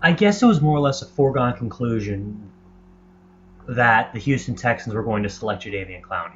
I guess it was more or less a foregone conclusion that the Houston Texans were going to select Jadeveon Clowney.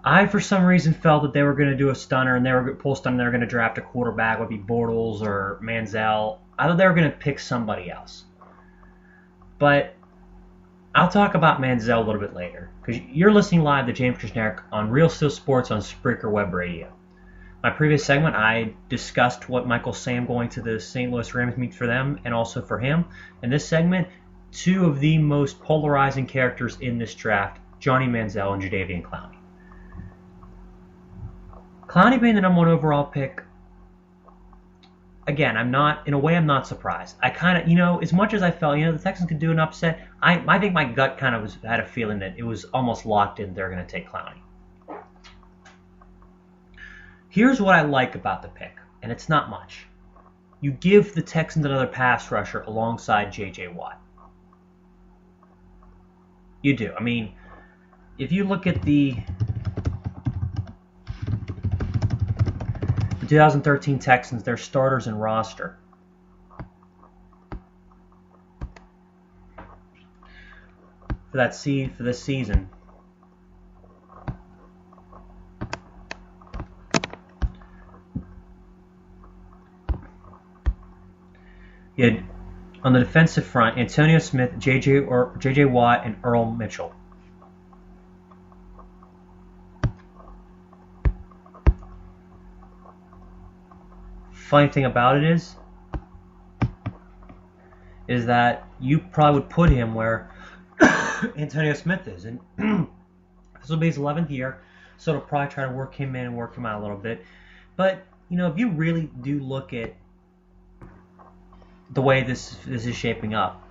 I, for some reason, felt that they were going to do a stunner, and they were going to pull a stunner, and they were going to draft a quarterback, would be Bortles or Manziel. I thought they were going to pick somebody else. But I'll talk about Manziel a little bit later, because you're listening live to James Krishnarik on Real Steel Sports on Spreaker Web Radio. My previous segment, I discussed what Michael Sam going to the St. Louis Rams means for them and also for him. In this segment, two of the most polarizing characters in this draft, Johnny Manziel and Jadeveon Clowney. Clowney being the number 1 overall pick, again, I'm not surprised. I kind of, as much as I felt, the Texans could do an upset, I think my gut kind of had a feeling that it was almost locked in they're going to take Clowney. Here's what I like about the pick, and it's not much. You give the Texans another pass rusher alongside J.J. Watt. You do. I mean, if you look at the 2013 Texans, their starters and roster. For this season. You had, on the defensive front, Antonio Smith, J.J. Watt, and Earl Mitchell. Funny thing about it is that you probably would put him where Antonio Smith is. And this will be his 11th year, so it'll probably try to work him in and work him out a little bit. But, if you really do look at the way this is shaping up,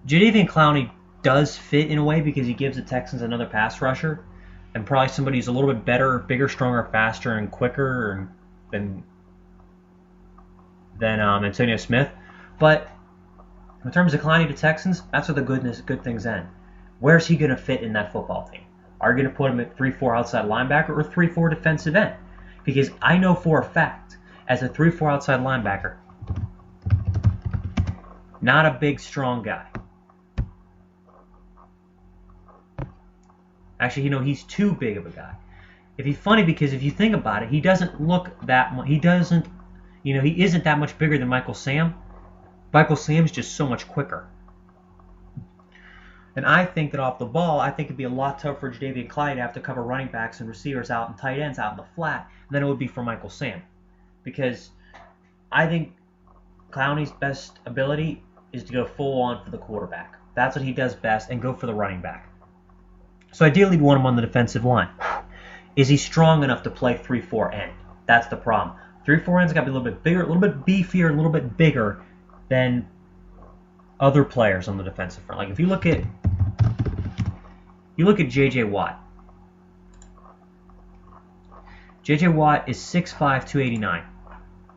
Jadeveon Clowney does fit in a way because he gives the Texans another pass rusher and probably somebody who's a little bit better, bigger, stronger, faster, and quicker than Antonio Smith. But in terms of Clowney to Texans, that's where the good things end. Where's he going to fit in that football team? Are you going to put him at 3-4 outside linebacker or 3-4 defensive end? Because I know for a fact, as a 3-4 outside linebacker, not a big, strong guy. Actually, he's too big of a guy. It's funny because if you think about it, he doesn't look that much. He isn't that much bigger than Michael Sam. Michael Sam's just so much quicker. And I think that off the ball, it'd be a lot tougher for Jadeveon Clowney to have to cover running backs and receivers out and tight ends out in the flat than it would be for Michael Sam. Because I think Clowney's best ability is to go full on for the quarterback. That's what he does best, and go for the running back. So ideally, you want him on the defensive line. Is he strong enough to play 3-4 end? That's the problem. 3-4 end's got to be a little bit bigger, a little bit beefier, a little bit bigger than other players on the defensive front. Like if you look at J.J. Watt. J.J. Watt is 6'5", 289.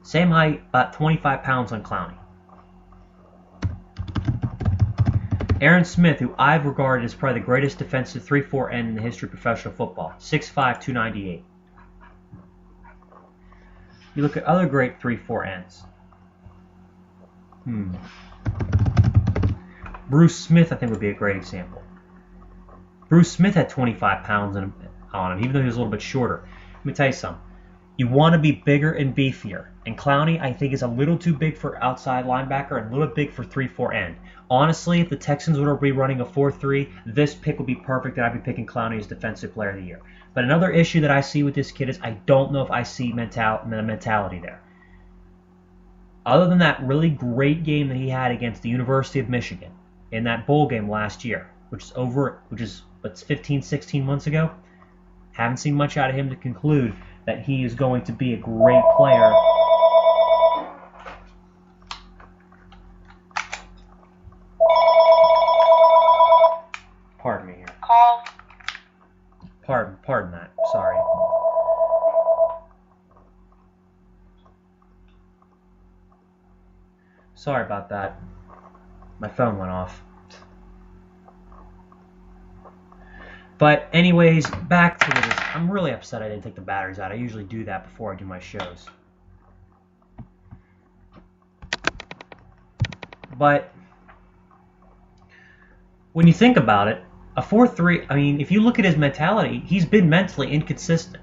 Same height, about 25 pounds on Clowney. Aaron Smith, who I've regarded as probably the greatest defensive 3-4 end in the history of professional football, 6'5", 298. You look at other great 3-4 ends. Bruce Smith, I think, would be a great example. Bruce Smith had 25 pounds on him, even though he was a little bit shorter. Let me tell you something. You want to be bigger and beefier. And Clowney, I think, is a little too big for outside linebacker and a little bit big for 3-4 end. Honestly, if the Texans were to be running a 4-3, this pick would be perfect, and I'd be picking Clowney as Defensive Player of the Year. But another issue that I see with this kid is I don't know if I see the mentality there. Other than that really great game that he had against the University of Michigan in that bowl game last year, which is 15, 16 months ago, haven't seen much out of him to conclude that he is going to be a great player. Pardon me here. Call. Pardon that. Sorry. Sorry about that. My phone went off. But anyways, back to this. I'm really upset I didn't take the batteries out. I usually do that before I do my shows. But when you think about it, a 4-3, I mean, if you look at his mentality, he's been mentally inconsistent.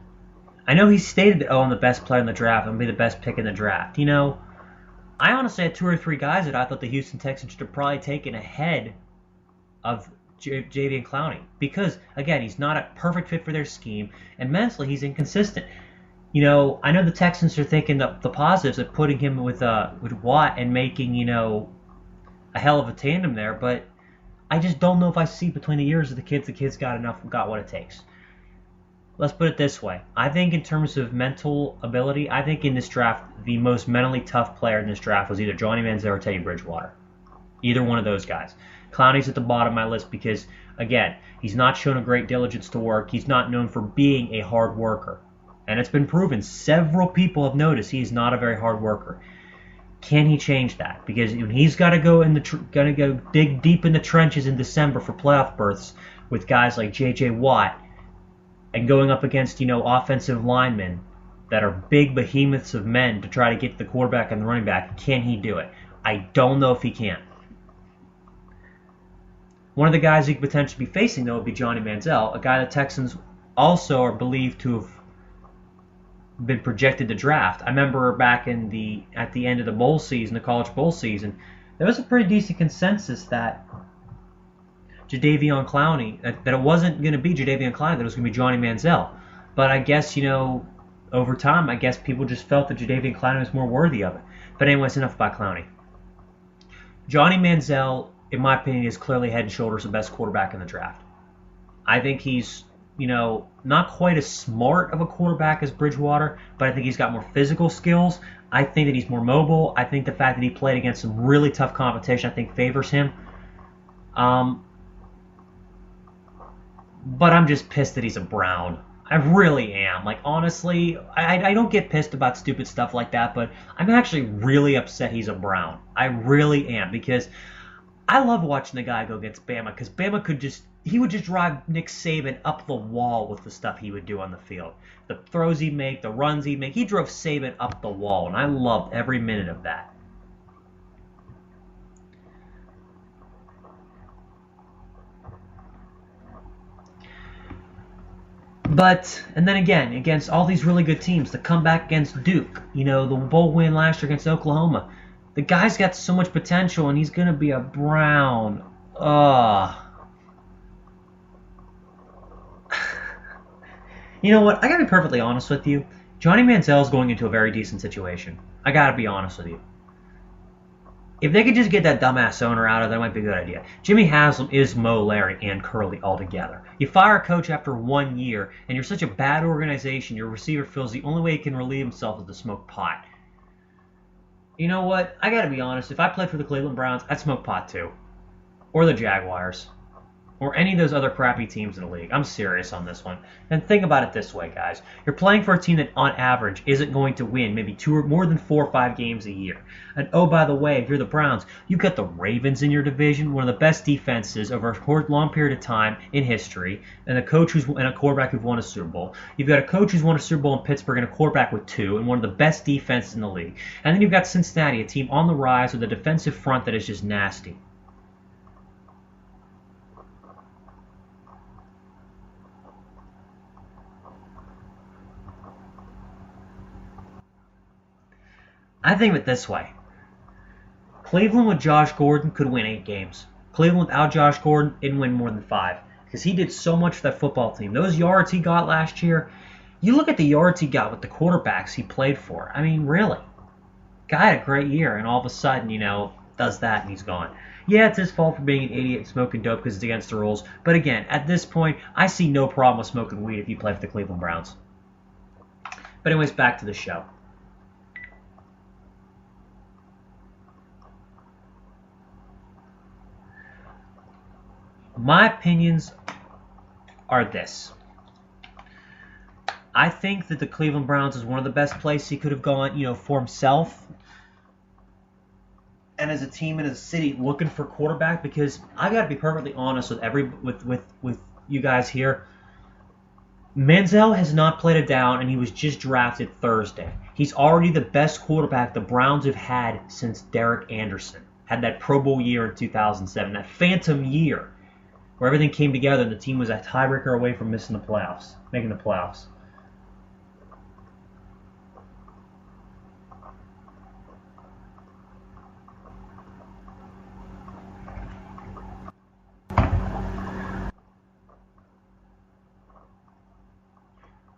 I know he stated that, I'm the best player in the draft, I'm going to be the best pick in the draft. I honestly had 2 or 3 guys that I thought the Houston Texans should have probably taken ahead of Jadeveon Clowney. Because, again, he's not a perfect fit for their scheme, and mentally he's inconsistent. I know the Texans are thinking the positives of putting him with Watt and making, a hell of a tandem there, but I just don't know if I see between the years of the kids got what it takes. Let's put it this way. I think in terms of mental ability, I think in this draft, the most mentally tough player in this draft was either Johnny Manziel or Teddy Bridgewater. Either one of those guys. Clowney's at the bottom of my list because, again, he's not shown a great diligence to work. He's not known for being a hard worker. And it's been proven. Several people have noticed he's not a very hard worker. Can he change that? Because when he's got to go dig deep in the trenches in December for playoff berths with guys like J.J. Watt, and going up against, offensive linemen that are big behemoths of men to try to get the quarterback and the running back, can he do it? I don't know if he can. One of the guys he could potentially be facing, though, would be Johnny Manziel, a guy the Texans also are believed to have been projected to draft. I remember back at the end of the bowl season, the college bowl season, there was a pretty decent consensus that Jadeveon Clowney, that it wasn't going to be Jadeveon Clowney, that it was going to be Johnny Manziel. But I guess, over time, I guess people just felt that Jadeveon Clowney was more worthy of it. But anyways, enough about Clowney. Johnny Manziel, in my opinion, is clearly head and shoulders the best quarterback in the draft. I think he's, not quite as smart of a quarterback as Bridgewater, but I think he's got more physical skills. I think that he's more mobile. I think the fact that he played against some really tough competition, I think, favors him. But I'm just pissed that he's a Brown. I really am. Honestly, I don't get pissed about stupid stuff like that, but I'm actually really upset he's a Brown. I really am, because I love watching the guy go against Bama, because Bama he would just drive Nick Saban up the wall with the stuff he would do on the field. The throws he'd make, the runs he'd make. He drove Saban up the wall, and I loved every minute of that. And then again, against all these really good teams, the comeback against Duke, the bowl win last year against Oklahoma, the guy's got so much potential, and he's going to be a Brown. You know what? I got to be perfectly honest with you. Johnny Manziel's going into a very decent situation. I got to be honest with you. If they could just get that dumbass owner out of there, that might be a good idea. Jimmy Haslam is Mo, Larry, and Curly altogether. You fire a coach after 1 year, and you're such a bad organization, your receiver feels the only way he can relieve himself is to smoke pot. You know what? I gotta be honest. If I played for the Cleveland Browns, I'd smoke pot too. Or the Jaguars. Or any of those other crappy teams in the league. I'm serious on this one. And think about it this way, guys. You're playing for a team that, on average, isn't going to win maybe more than 4 or 5 games a year. And, oh, by the way, if you're the Browns, you've got the Ravens in your division, one of the best defenses over a long period of time in history, and a quarterback who've won a Super Bowl. You've got a coach who's won a Super Bowl in Pittsburgh and a quarterback with 2, and one of the best defenses in the league. And then you've got Cincinnati, a team on the rise with a defensive front that is just nasty. I think of it this way. Cleveland with Josh Gordon could win 8 games. Cleveland without Josh Gordon didn't win more than 5. Because he did so much for that football team. Those yards he got last year, you look at the yards he got with the quarterbacks he played for. I mean, really. Guy had a great year, and all of a sudden, does that and he's gone. Yeah, it's his fault for being an idiot and smoking dope because it's against the rules. But again, at this point, I see no problem with smoking weed if you play for the Cleveland Browns. But anyways, back to the show. My opinions are this. I think that the Cleveland Browns is one of the best places he could have gone, for himself and as a team and as a city looking for quarterback, because I got to be perfectly honest with you guys here. Manziel has not played it down, and he was just drafted Thursday. He's already the best quarterback the Browns have had since Derek Anderson. had that Pro Bowl year in 2007, that phantom year where everything came together and the team was a tiebreaker away from making the playoffs.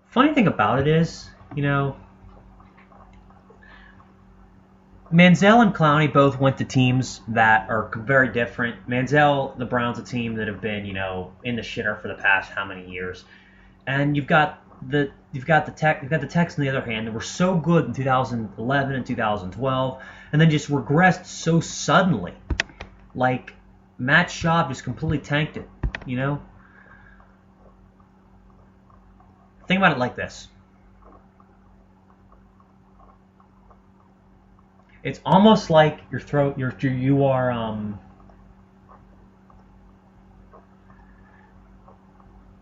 Funny thing about it is, Manziel and Clowney both went to teams that are very different. Manziel, the Browns, a team that have been, in the shitter for the past how many years, and you've got the Texans on the other hand that were so good in 2011 and 2012, and then just regressed so suddenly. Like Matt Schaub just completely tanked it. Think about it like this. It's almost like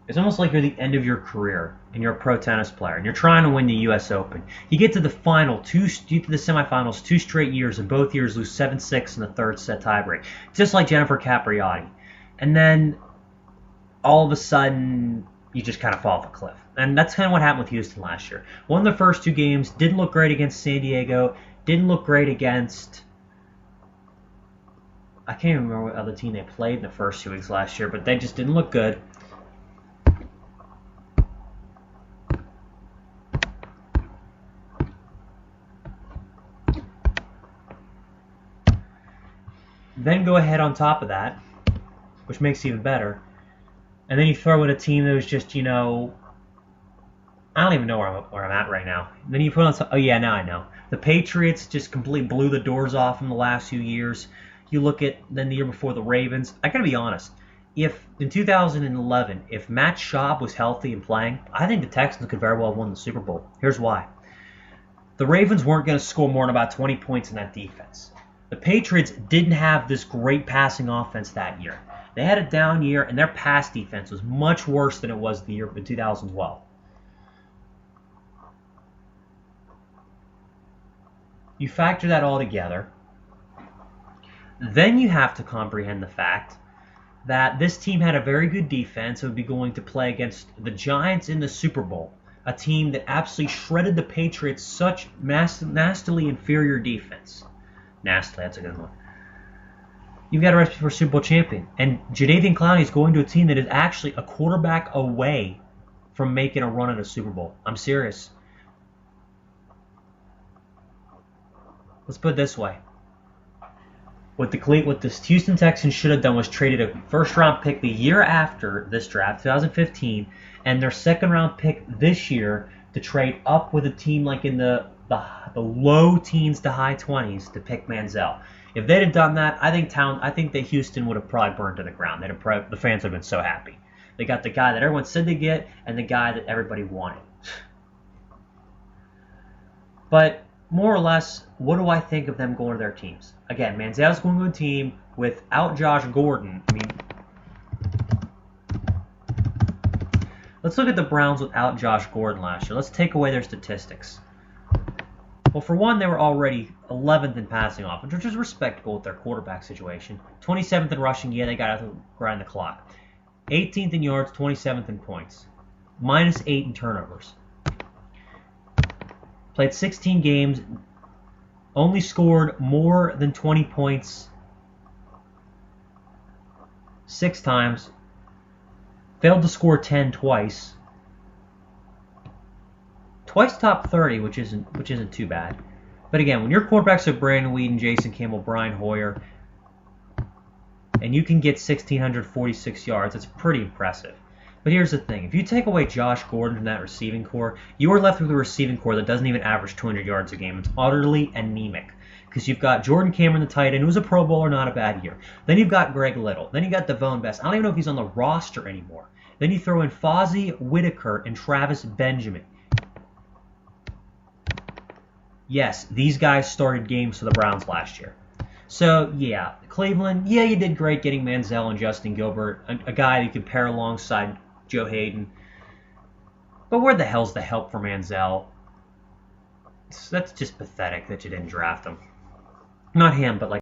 It's almost like you're the end of your career and you're a pro tennis player and you're trying to win the U.S. Open. You get to the semifinals 2 straight years, and both years lose 7-6 in the third set tiebreak, just like Jennifer Capriati. And then all of a sudden you just kind of fall off a cliff. And that's kind of what happened with Houston last year. Won the first 2 games, didn't look great against San Diego, didn't look great against... I can't even remember what other team they played in the first 2 weeks last year, but they just didn't look good. Then go ahead on top of that, which makes it even better, and then you throw in a team that was just, I don't even know where I'm at right now. Then you put on some, oh yeah, now I know. The Patriots just completely blew the doors off in the last few years. You look at then the year before the Ravens. I gotta be honest. If in 2011, if Matt Schaub was healthy and playing, I think the Texans could very well have won the Super Bowl. Here's why. The Ravens weren't going to score more than about 20 points in that defense. The Patriots didn't have this great passing offense that year. They had a down year, and their pass defense was much worse than it was the year in 2012. You factor that all together, then you have to comprehend the fact that this team had a very good defense and would be going to play against the Giants in the Super Bowl, a team that absolutely shredded the Patriots, such nastily inferior defense. Nastily, that's a good one. You've got a recipe for a Super Bowl champion. And Jadeveon Clowney is going to a team that is actually a quarterback away from making a run at a Super Bowl. I'm serious. Let's put it this way. What the Houston Texans should have done was traded a first-round pick the year after this draft, 2015, and their second-round pick this year to trade up with a team like in the low teens to high 20s to pick Manziel. If they'd have done that, I think that Houston would have probably burned to the ground. The fans would have been so happy. They got the guy that everyone said they'd get and the guy that everybody wanted. But more or less, what do I think of them going to their teams? Again, Manziel's going to a team without Josh Gordon. Let's look at the Browns without Josh Gordon last year. Let's take away their statistics. Well, for one, they were already 11th in passing offense, which is respectable with their quarterback situation. 27th in rushing, yeah, they got out to grind the clock. 18th in yards, 27th in points. -8 in turnovers. Played 16 games, only scored more than 20 points 6 times, failed to score 10 twice. Twice top 30, which isn't too bad. But again, when your quarterbacks are Brandon Weeden, Jason Campbell, Brian Hoyer, and you can get 1,646 yards, that's pretty impressive. But here's the thing. If you take away Josh Gordon from that receiving core, you are left with a receiving core that doesn't even average 200 yards a game. It's utterly anemic. Because you've got Jordan Cameron, the tight end, who's a Pro Bowler, not a bad year. Then you've got Greg Little. Then you got Devon Best. I don't even know if he's on the roster anymore. Then you throw in Fozzie Whitaker and Travis Benjamin. Yes, these guys started games for the Browns last year. So, yeah, Cleveland, yeah, you did great getting Manziel and Justin Gilbert, a guy you could pair alongside Joe Hayden. But where the hell's the help for Manziel? That's just pathetic that you didn't draft him. Not him, but like